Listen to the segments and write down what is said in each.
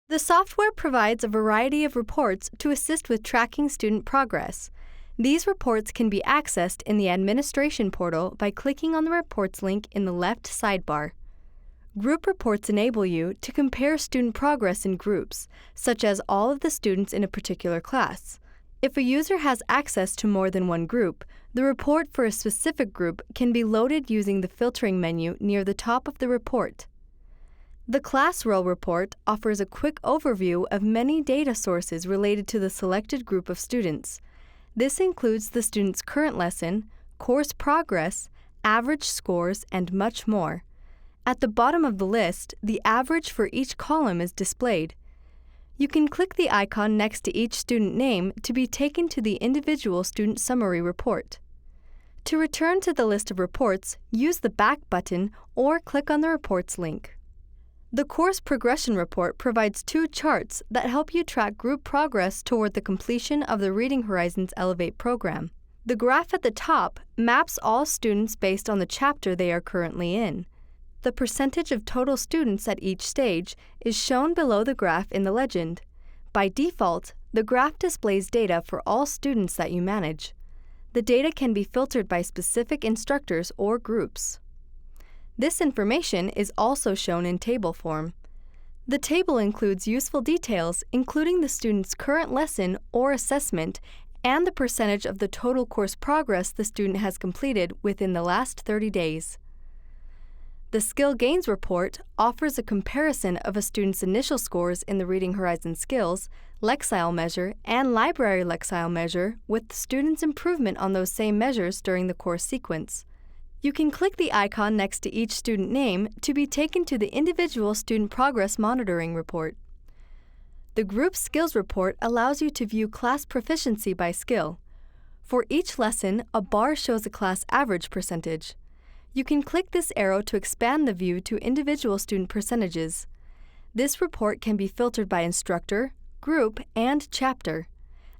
The software provides a variety of reports to assist with tracking student progress. These reports can be accessed in the Administration portal by clicking on the Reports link in the left sidebar. Group reports enable you to compare student progress in groups, such as all of the students in a particular class. If a user has access to more than one group, the report for a specific group can be loaded using the filtering menu near the top of the report. The Class Role report offers a quick overview of many data sources related to the selected group of students. This includes the student's current lesson, course progress, average scores, and much more. At the bottom of the list, the average for each column is displayed. You can click the icon next to each student name to be taken to the individual student summary report. To return to the list of reports, use the Back button or click on the Reports link. The Course Progression Report provides two charts that help you track group progress toward the completion of the Reading Horizons Elevate program. The graph at the top maps all students based on the chapter they are currently in. The percentage of total students at each stage is shown below the graph in the legend. By default, the graph displays data for all students that you manage. The data can be filtered by specific instructors or groups. This information is also shown in table form. The table includes useful details, including the student's current lesson or assessment and the percentage of the total course progress the student has completed within the last 30 days. The Skill Gains Report offers a comparison of a student's initial scores in the Reading Horizons Skills, Lexile Measure, and Library Lexile Measure with the student's improvement on those same measures during the course sequence. You can click the icon next to each student name to be taken to the individual Student Progress Monitoring Report. The Group Skills Report allows you to view class proficiency by skill. For each lesson, a bar shows a class average percentage. You can click this arrow to expand the view to individual student percentages. This report can be filtered by instructor, group, and chapter.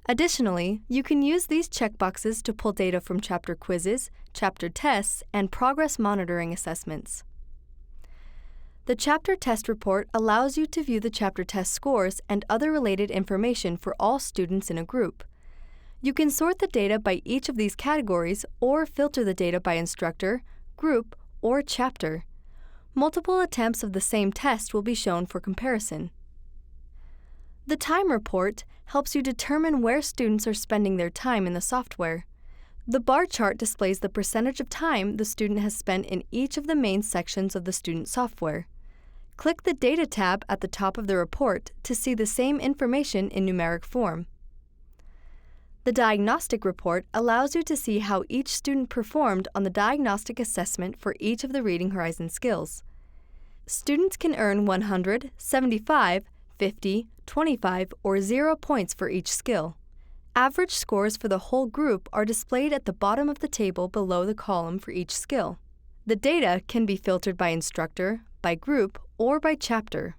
Additionally, you can use these checkboxes to pull data from chapter quizzes, chapter tests, and progress monitoring assessments. The Chapter Test Report allows you to view the chapter test scores and other related information for all students in a group. You can sort the data by each of these categories or filter the data by instructor, group, or chapter. Multiple attempts of the same test will be shown for comparison. The Time Report helps you determine where students are spending their time in the software. The bar chart displays the percentage of time the student has spent in each of the main sections of the student software. Click the Data tab at the top of the report to see the same information in numeric form. The Diagnostic Report allows you to see how each student performed on the diagnostic assessment for each of the Reading Horizons skills. Students can earn 100, 75, 50, 25, or 0 points for each skill. Average scores for the whole group are displayed at the bottom of the table below the column for each skill. The data can be filtered by instructor, by group, or by chapter.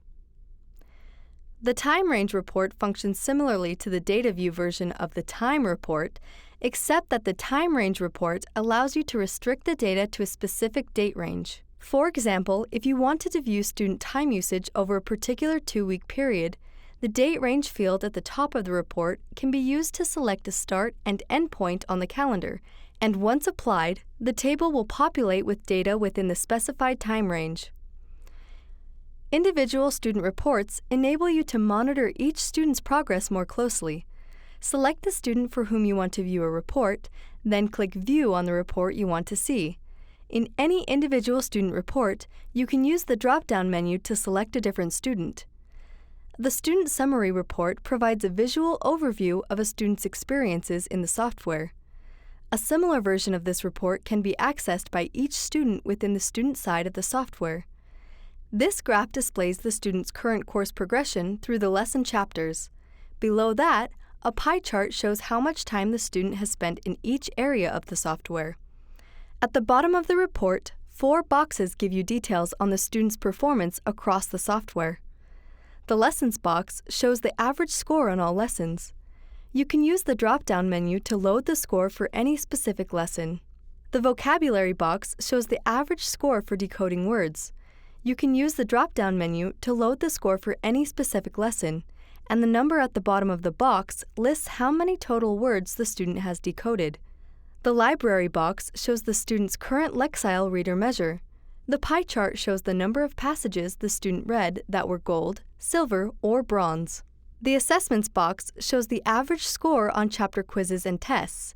The Time Range Report functions similarly to the Data View version of the Time Report, except that the Time Range Report allows you to restrict the data to a specific date range. For example, if you wanted to view student time usage over a particular 2-week period, the date range field at the top of the report can be used to select a start and end point on the calendar, and once applied, the table will populate with data within the specified time range. Individual student reports enable you to monitor each student's progress more closely. Select the student for whom you want to view a report, then click View on the report you want to see. In any individual student report, you can use the drop-down menu to select a different student. The Student Summary Report provides a visual overview of a student's experiences in the software. A similar version of this report can be accessed by each student within the student side of the software. This graph displays the student's current course progression through the lesson chapters. Below that, a pie chart shows how much time the student has spent in each area of the software. At the bottom of the report, 4 boxes give you details on the student's performance across the software. The Lessons box shows the average score on all lessons. You can use the drop-down menu to load the score for any specific lesson. The Vocabulary box shows the average score for decoding words. You can use the drop-down menu to load the score for any specific lesson, and the number at the bottom of the box lists how many total words the student has decoded. The library box shows the student's current Lexile reader measure. The pie chart shows the number of passages the student read that were gold, silver, or bronze. The assessments box shows the average score on chapter quizzes and tests.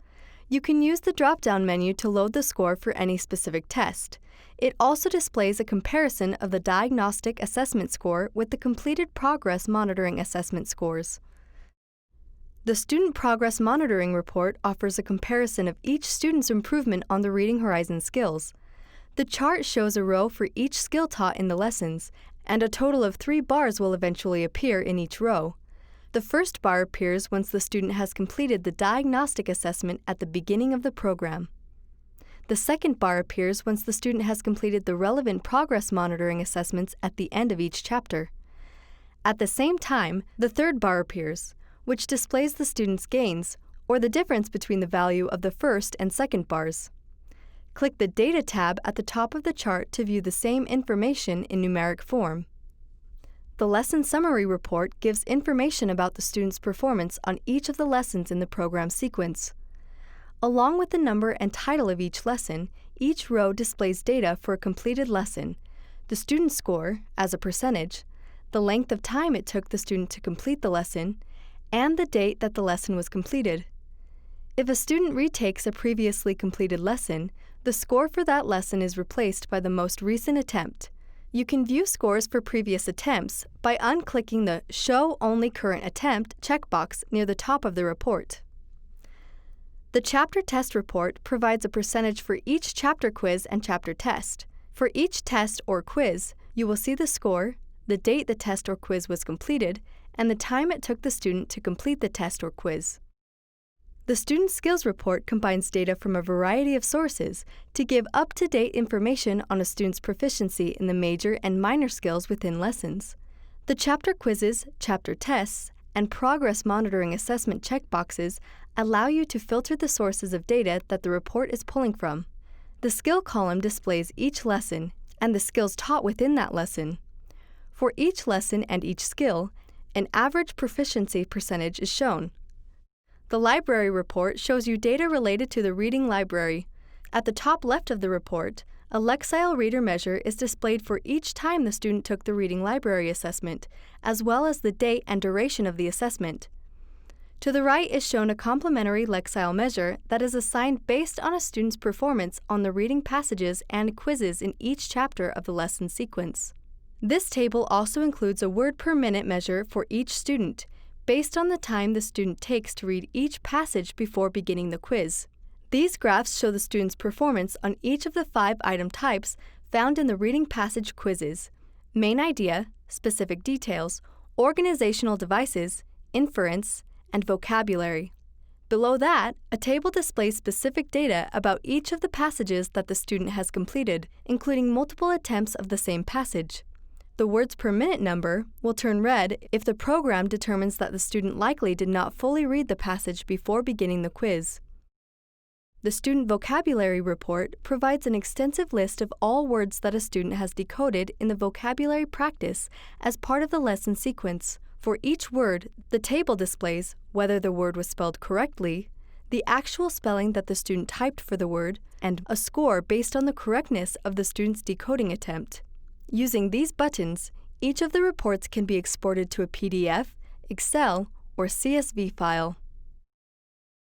You can use the drop-down menu to load the score for any specific test. It also displays a comparison of the diagnostic assessment score with the completed progress monitoring assessment scores. The Student Progress Monitoring Report offers a comparison of each student's improvement on the Reading Horizon skills. The chart shows a row for each skill taught in the lessons, and a total of 3 bars will eventually appear in each row. The first bar appears once the student has completed the diagnostic assessment at the beginning of the program. The second bar appears once the student has completed the relevant progress monitoring assessments at the end of each chapter. At the same time, the third bar appears, which displays the student's gains, or the difference between the value of the first and second bars. Click the Data tab at the top of the chart to view the same information in numeric form. The Lesson Summary Report gives information about the student's performance on each of the lessons in the program sequence. Along with the number and title of each lesson, each row displays data for a completed lesson, the student score as a percentage, the length of time it took the student to complete the lesson, and the date that the lesson was completed. If a student retakes a previously completed lesson, the score for that lesson is replaced by the most recent attempt. You can view scores for previous attempts by unclicking the Show Only Current Attempt checkbox near the top of the report. The Chapter Test Report provides a percentage for each chapter quiz and chapter test. For each test or quiz, you will see the score, the date the test or quiz was completed, and the time it took the student to complete the test or quiz. The Student Skills Report combines data from a variety of sources to give up-to-date information on a student's proficiency in the major and minor skills within lessons. The chapter quizzes, chapter tests, and progress monitoring assessment checkboxes allow you to filter the sources of data that the report is pulling from. The skill column displays each lesson and the skills taught within that lesson. For each lesson and each skill, an average proficiency percentage is shown. The Library Report shows you data related to the reading library. At the top left of the report, a Lexile reader measure is displayed for each time the student took the reading library assessment, as well as the date and duration of the assessment. To the right is shown a complementary Lexile measure that is assigned based on a student's performance on the reading passages and quizzes in each chapter of the lesson sequence. This table also includes a word per minute measure for each student, based on the time the student takes to read each passage before beginning the quiz. These graphs show the student's performance on each of the 5 item types found in the reading passage quizzes: main idea, specific details, organizational devices, inference, and vocabulary. Below that, a table displays specific data about each of the passages that the student has completed, including multiple attempts of the same passage. The words per minute number will turn red if the program determines that the student likely did not fully read the passage before beginning the quiz. The Student Vocabulary Report provides an extensive list of all words that a student has decoded in the vocabulary practice as part of the lesson sequence. For each word, the table displays whether the word was spelled correctly, the actual spelling that the student typed for the word, and a score based on the correctness of the student's decoding attempt. Using these buttons, each of the reports can be exported to a PDF, Excel, or CSV file.